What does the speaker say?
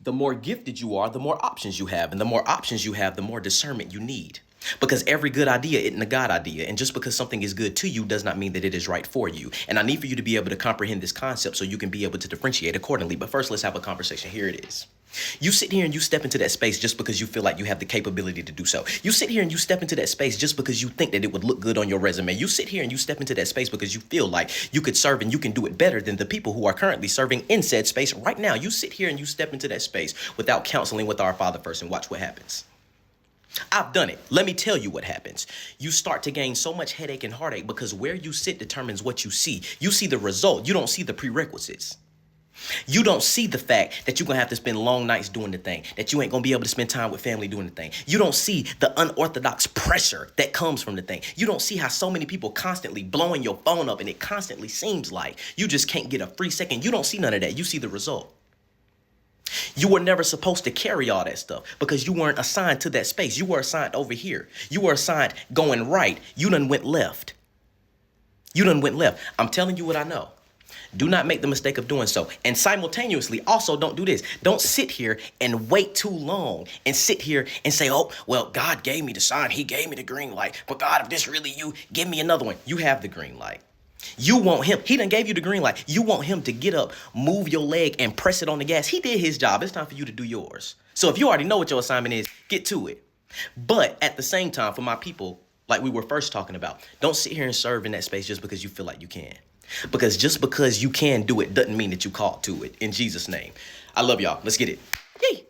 The more gifted you are, the more options you have. And the more options you have, the more discernment you need. Because every good idea isn't a God idea. And just because something is good to you does not mean that it is right for you. And I need for you to be able to comprehend this concept so you can be able to differentiate accordingly. But first, let's have a conversation. Here it is. You sit here and you step into that space just because you feel like you have the capability to do so. You sit here and you step into that space just because you think that it would look good on your resume. You sit here and you step into that space because you feel like you could serve and you can do it better than the people who are currently serving in said space right now. You sit here and you step into that space without counseling with our Father first, and watch what happens. I've done it. Let me tell you what happens. You start to gain so much headache and heartache because where you sit determines what you see. You see the result. You don't see the prerequisites. You don't see the fact that you're going to have to spend long nights doing the thing, that you ain't going to be able to spend time with family doing the thing. You don't see the unorthodox pressure that comes from the thing. You don't see how so many people constantly blowing your phone up and it constantly seems like you just can't get a free second. You don't see none of that. You see the result. You were never supposed to carry all that stuff because you weren't assigned to that space. You were assigned over here. You were assigned going right. You done went left. You done went left. I'm telling you what I know. Do not make the mistake of doing so. And simultaneously, also don't do this. Don't sit here and wait too long and sit here and say, oh, well, God gave me the sign. He gave me the green light. But God, if this really you, give me another one. You have the green light. You want him. He done gave you the green light. You want him to get up, move your leg and press it on the gas. He did his job. It's time for you to do yours. So if you already know what your assignment is, get to it. But at the same time, for my people, like we were first talking about, don't sit here and serve in that space just because you feel like you can. Because just because you can do it doesn't mean that you called to it. In Jesus' name. I love y'all. Let's get it. Yay.